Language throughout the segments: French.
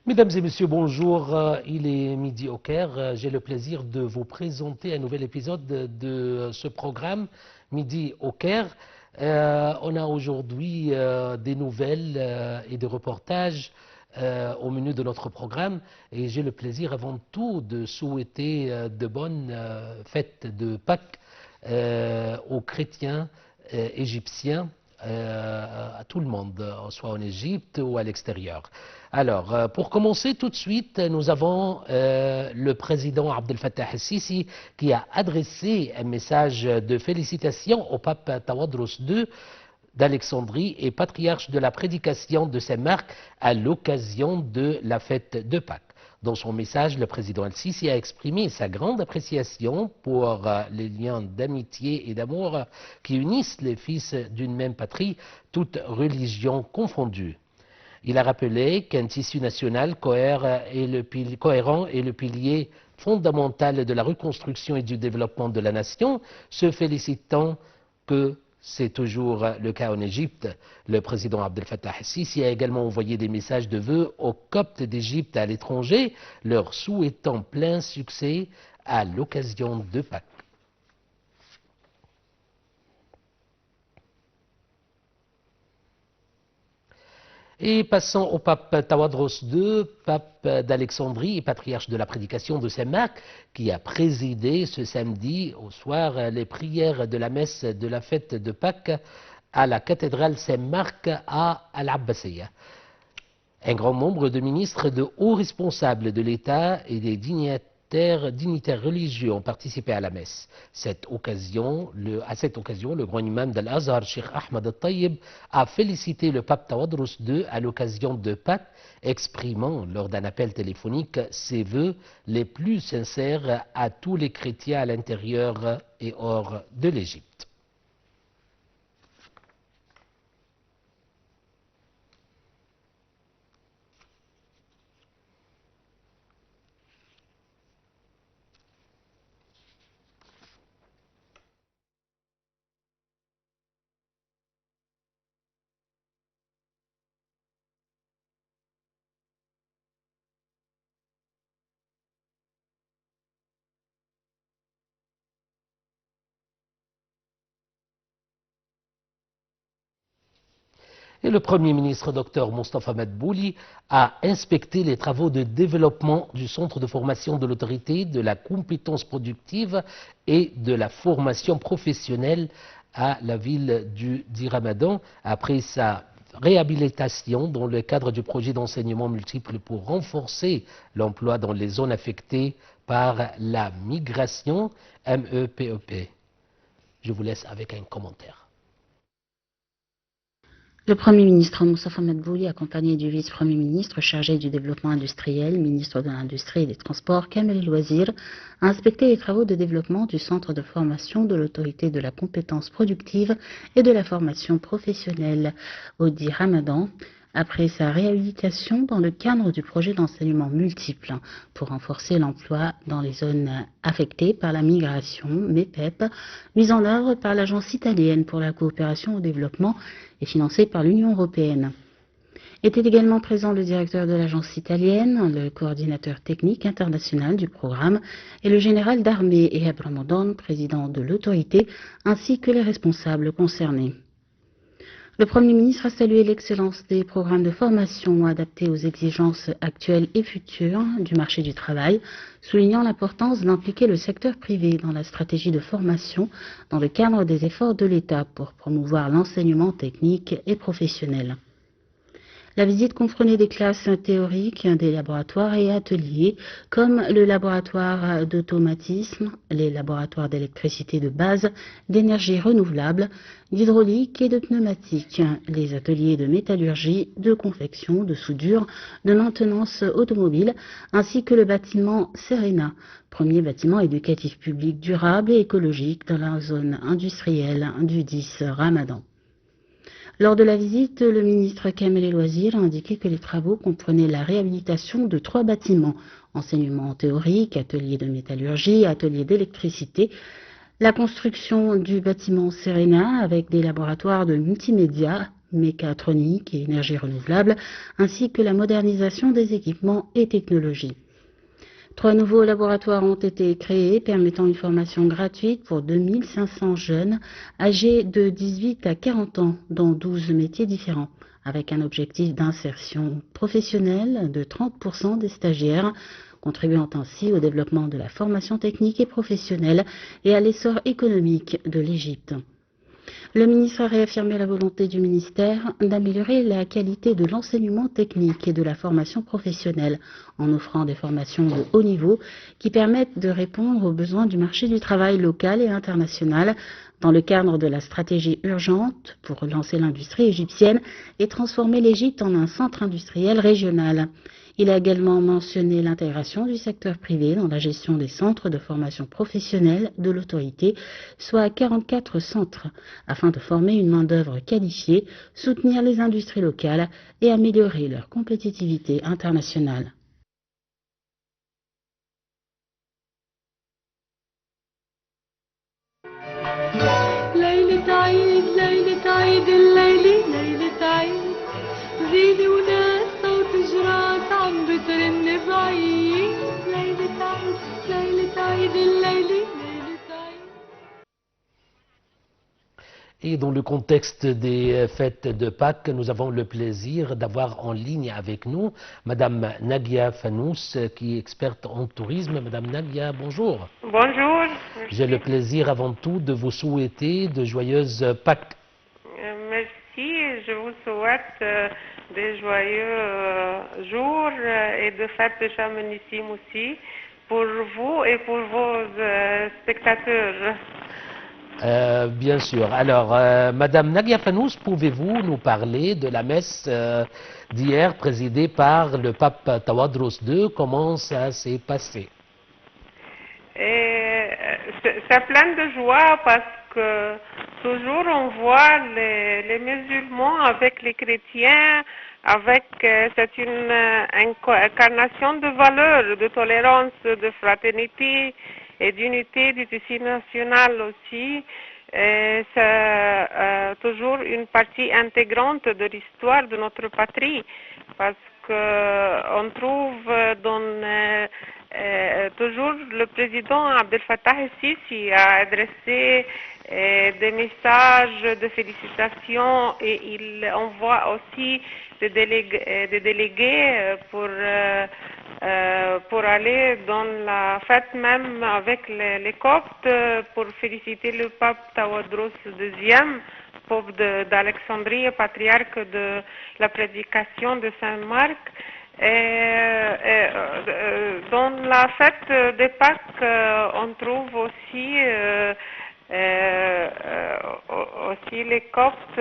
Mesdames et messieurs, bonjour. Il est midi au Caire. J'ai le plaisir de vous présenter un nouvel épisode de ce programme Midi au Caire. On a aujourd'hui des nouvelles et des reportages au menu de notre programme et j'ai le plaisir avant tout de souhaiter de bonnes fêtes de Pâques aux chrétiens égyptiens, à tout le monde, soit en Égypte ou à l'extérieur. Alors, pour commencer tout de suite, nous avons le président Abdel Fattah el-Sisi qui a adressé un message de félicitations au pape Tawadros II d'Alexandrie et patriarche de la prédication de Saint-Marc à l'occasion de la fête de Pâques. Dans son message, le président El-Sisi a exprimé sa grande appréciation pour les liens d'amitié et d'amour qui unissent les fils d'une même patrie, toutes religions confondues. Il a rappelé qu'un tissu national cohérent est le pilier fondamental de la reconstruction et du développement de la nation, se félicitant que c'est toujours le cas en Égypte. Le président Abdel Fattah el-Sisi a également envoyé des messages de vœux aux Coptes d'Égypte à l'étranger, leur souhaitant plein succès à l'occasion de Pâques. Et passons au pape Tawadros II, pape d'Alexandrie et patriarche de la prédication de Saint-Marc, qui a présidé ce samedi au soir les prières de la messe de la fête de Pâques à la cathédrale Saint-Marc à Al-Abbasiyya. Un grand nombre de ministres et de hauts responsables de l'État et des dignitaires religieux ont participé à la messe. À cette occasion, le grand imam d'Al-Azhar, Cheikh Ahmed al-Tayyib, a félicité le pape Tawadros II à l'occasion de Pâques, exprimant lors d'un appel téléphonique ses vœux les plus sincères à tous les chrétiens à l'intérieur et hors de l'Égypte. Et le Premier ministre, Dr Moustapha Madbouli, a inspecté les travaux de développement du centre de formation de l'autorité, de la compétence productive et de la formation professionnelle à la ville d'I-Ramadan après sa réhabilitation dans le cadre du projet d'enseignement multiple pour renforcer l'emploi dans les zones affectées par la migration MEPEP. Je vous laisse avec un commentaire. Le Premier ministre Moustapha Madbouli, accompagné du vice-premier ministre chargé du développement industriel, ministre de l'Industrie et des Transports, Kamel El-Wazir, a inspecté les travaux de développement du centre de formation de l'autorité de la compétence productive et de la formation professionnelle au Ramadan, après sa réhabilitation dans le cadre du projet d'enseignement multiple pour renforcer l'emploi dans les zones affectées par la migration, MEPEP, mise en œuvre par l'Agence italienne pour la coopération au développement et financée par l'Union européenne. Était également présent le directeur de l'agence italienne, le coordinateur technique international du programme et le général d'armée Ehab Ramadan, président de l'autorité, ainsi que les responsables concernés. Le Premier ministre a salué l'excellence des programmes de formation adaptés aux exigences actuelles et futures du marché du travail, soulignant l'importance d'impliquer le secteur privé dans la stratégie de formation dans le cadre des efforts de l'État pour promouvoir l'enseignement technique et professionnel. La visite comprenait des classes théoriques, des laboratoires et ateliers, comme le laboratoire d'automatisme, les laboratoires d'électricité de base, d'énergie renouvelable, d'hydraulique et de pneumatique, les ateliers de métallurgie, de confection, de soudure, de maintenance automobile, ainsi que le bâtiment Serena, premier bâtiment éducatif public durable et écologique dans la zone industrielle du 10 Ramadan. Lors de la visite, le ministre Kamel El-Wazir a indiqué que les travaux comprenaient la réhabilitation de 3 bâtiments, enseignement théorique, atelier de métallurgie, atelier d'électricité, la construction du bâtiment Serena avec des laboratoires de multimédia, mécatronique et énergie renouvelable, ainsi que la modernisation des équipements et technologies. 3 nouveaux laboratoires ont été créés permettant une formation gratuite pour 2500 jeunes âgés de 18 à 40 ans dans 12 métiers différents, avec un objectif d'insertion professionnelle de 30% des stagiaires, contribuant ainsi au développement de la formation technique et professionnelle et à l'essor économique de l'Égypte. Le ministre a réaffirmé la volonté du ministère d'améliorer la qualité de l'enseignement technique et de la formation professionnelle en offrant des formations de haut niveau qui permettent de répondre aux besoins du marché du travail local et international dans le cadre de la stratégie urgente pour relancer l'industrie égyptienne et transformer l'Égypte en un centre industriel régional. Il a également mentionné l'intégration du secteur privé dans la gestion des centres de formation professionnelle de l'autorité, soit 44 centres, afin de former une main-d'œuvre qualifiée, soutenir les industries locales et améliorer leur compétitivité internationale. Et dans le contexte des fêtes de Pâques, nous avons le plaisir d'avoir en ligne avec nous Madame Nagia Fanous, qui est experte en tourisme. Madame Nagia, bonjour. Bonjour. J'ai le plaisir avant tout de vous souhaiter de joyeuses Pâques. Merci, je vous souhaite des joyeux jours et de fêtes de Chamonixime aussi pour vous et pour vos spectateurs. Bien sûr. Alors, Madame Nagia Fanous, pouvez-vous nous parler de la messe d'hier présidée par le pape Tawadros II? Comment ça s'est passé? C'est plein de joie parce que toujours on voit les musulmans avec les chrétiens, avec c'est une incarnation de valeurs, de tolérance, de fraternité et d'unité du tissu national aussi. C'est toujours une partie intégrante de l'histoire de notre patrie parce qu'on trouve dans toujours le président Abdel Fattah el-Sisi a adressé des messages de félicitations et il envoie aussi des délégués pour aller dans la fête même avec les Coptes pour féliciter le pape Tawadros II, pape d'Alexandrie, patriarche de la prédication de Saint-Marc. Dans la fête des Pâques, on trouve aussi les Coptes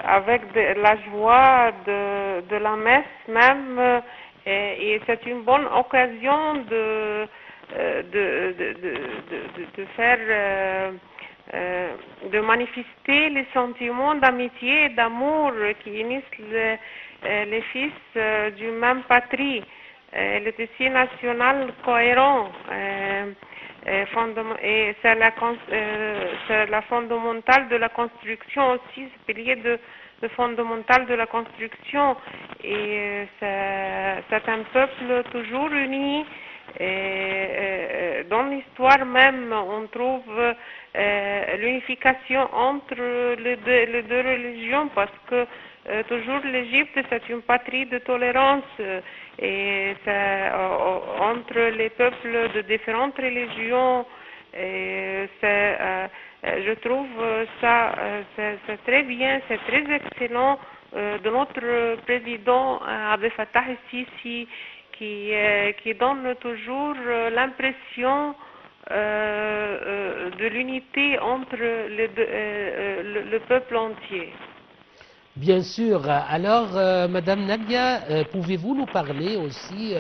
avec la joie de la messe même, et c'est une bonne occasion de faire de manifester les sentiments d'amitié et d'amour qui unissent les fils d'une même patrie, le tissu national cohérent. Et c'est la fondamentale de la construction aussi, ce pilier fondamental de la construction. Et c'est un peuple toujours uni. Et dans l'histoire même, on trouve l'unification entre les deux religions parce que toujours l'Égypte c'est une patrie de tolérance et entre les peuples de différentes religions. Et je trouve ça c'est très bien, c'est très excellent de notre président Abdel Fattah el-Sisi qui donne toujours l'impression de l'unité entre le peuple entier. Bien sûr. Alors, Madame Nadia, pouvez-vous nous parler aussi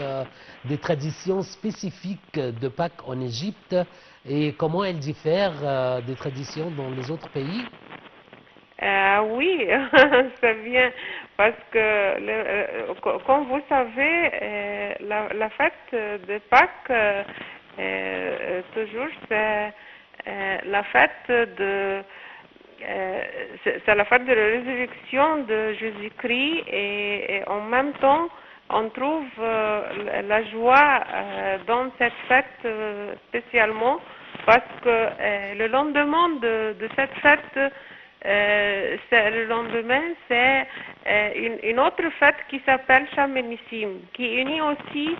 des traditions spécifiques de Pâques en Égypte et comment elles diffèrent des traditions dans les autres pays? Oui, c'est bien, parce que, comme vous savez, la fête de Pâques, toujours, c'est la fête c'est la fête de la résurrection de Jésus-Christ et en même temps, on trouve la joie dans cette fête spécialement parce que le lendemain de cette fête, le lendemain, c'est une autre fête qui s'appelle Shamanissim, qui unit aussi,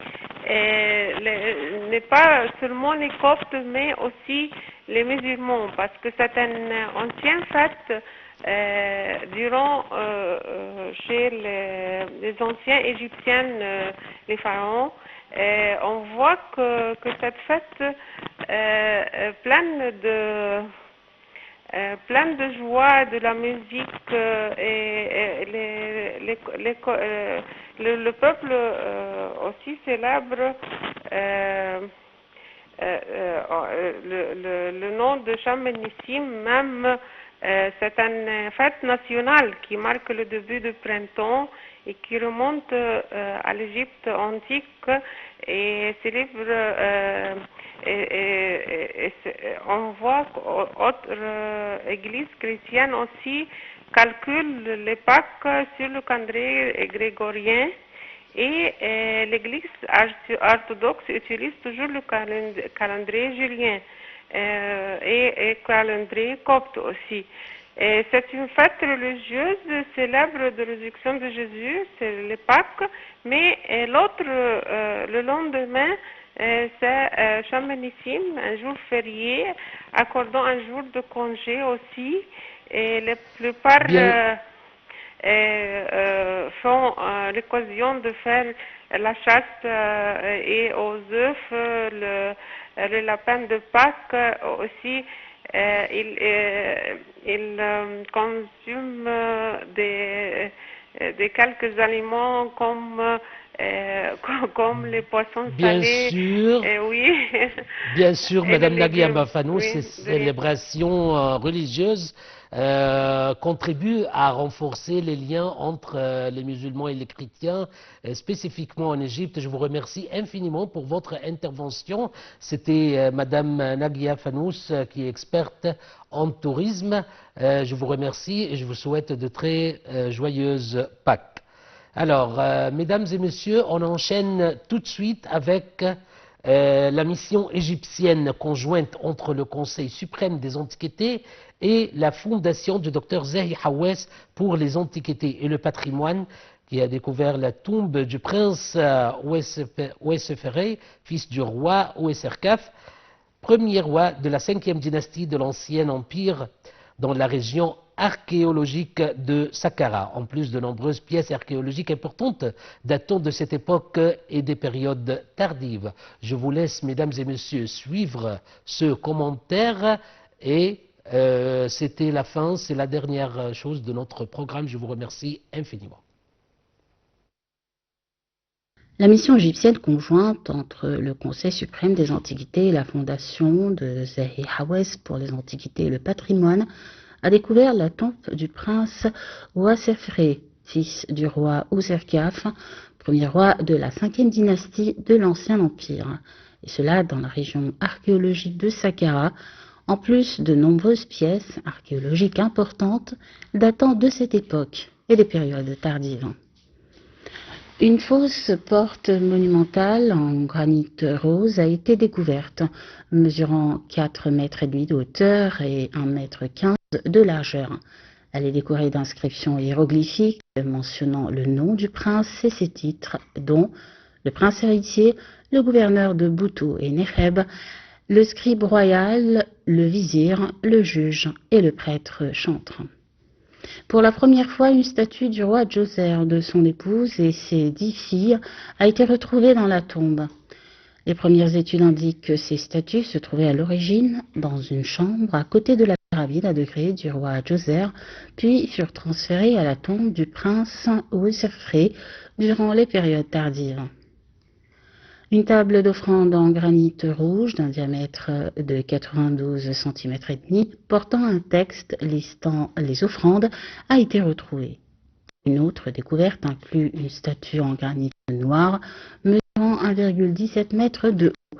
n'est pas seulement les Coptes, mais aussi les musulmans, parce que c'est une ancienne fête chez les anciens Égyptiens, les pharaons. On voit que cette fête pleine de joie, de la musique et le peuple aussi célèbre le nom de Shamanissim, même c'est une fête nationale qui marque le début du printemps et qui remonte à l'Égypte antique et célèbre on voit qu'autres églises chrétiennes aussi calculent les Pâques sur le calendrier grégorien et l'église orthodoxe utilise toujours le calendrier julien et calendrier copte aussi. C'est une fête religieuse célèbre de la résurrection de Jésus, c'est les Pâques, mais l'autre, le lendemain, c'est Shamanissim, un jour férié, accordant un jour de congé aussi, et la plupart font l'occasion de faire la chasse et aux œufs, le lapin de Pâques aussi. Ils consomment des quelques aliments comme les poissons Bien salés. sûr, Oui. bien sûr, Et Madame les Nagia légumes. Mafanou, Oui, ces célébrations religieuses contribuent à renforcer les liens entre les musulmans et les chrétiens, spécifiquement en Égypte. Je vous remercie infiniment pour votre intervention. C'était Madame Nagia Fanous, qui est experte en tourisme. Je vous remercie et je vous souhaite de très joyeuses Pâques. Alors, mesdames et messieurs, on enchaîne tout de suite avec la mission égyptienne conjointe entre le Conseil suprême des Antiquités et la fondation du docteur Zahi Hawass pour les Antiquités et le patrimoine, qui a découvert la tombe du prince Ouessefere, fils du roi Ouesserkaf, premier roi de la 5e dynastie de l'Ancien Empire dans la région archéologique de Saqqara, en plus de nombreuses pièces archéologiques importantes datant de cette époque et des périodes tardives. Je vous laisse, mesdames et messieurs, suivre ce commentaire et c'était la fin, c'est la dernière chose de notre programme. Je vous remercie infiniment. La mission égyptienne conjointe entre le Conseil suprême des Antiquités et la fondation de Zahi Hawass pour les Antiquités et le patrimoine a découvert la tombe du prince Ouessefere, fils du roi Ouserkaf, premier roi de la 5e dynastie de l'Ancien Empire, et cela dans la région archéologique de Saqqara, en plus de nombreuses pièces archéologiques importantes datant de cette époque et des périodes tardives. Une fausse porte monumentale en granit rose a été découverte, mesurant 4,5 mètres de hauteur et 1,15 mètre de largeur. Elle est décorée d'inscriptions hiéroglyphiques mentionnant le nom du prince et ses titres, dont le prince héritier, le gouverneur de Boutou et Necheb, le scribe royal, le vizir, le juge et le prêtre chantre. Pour la première fois, une statue du roi Djoser, de son épouse et ses 10 filles a été retrouvée dans la tombe. Les premières études indiquent que ces statues se trouvaient à l'origine dans une chambre à côté de la pyramide à degrés du roi Djoser, puis furent transférées à la tombe du prince Ouessefere durant les périodes tardives. Une table d'offrande en granit rouge d'un diamètre de 92 cm et demi, portant un texte listant les offrandes, a été retrouvée. Une autre découverte inclut une statue en granit noir mesurant 1,17 m de haut,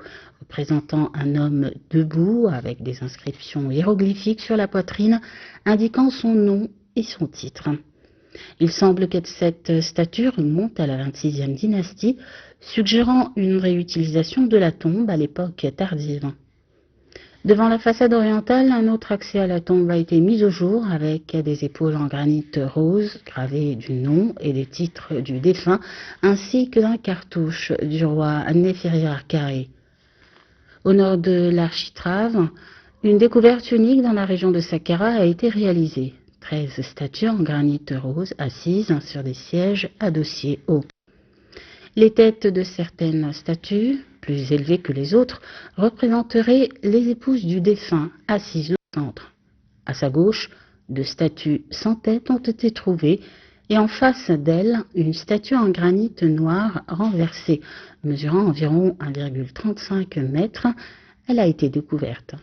représentant un homme debout avec des inscriptions hiéroglyphiques sur la poitrine indiquant son nom et son titre. Il semble que cette statue remonte à la 26e dynastie, suggérant une réutilisation de la tombe à l'époque tardive. Devant la façade orientale, un autre accès à la tombe a été mis au jour avec des épaules en granit rose gravées du nom et des titres du défunt, ainsi que d'un cartouche du roi Néferyar-Carré. Au nord de l'architrave, une découverte unique dans la région de Saqqara a été réalisée. 13 statues en granit rose assises sur des sièges à dossier haut. Les têtes de certaines statues, plus élevées que les autres, représenteraient les épouses du défunt assises au centre. À sa gauche, 2 statues sans tête ont été trouvées et en face d'elles, une statue en granit noir renversée, mesurant environ 1,35 mètres. Elle a été découverte.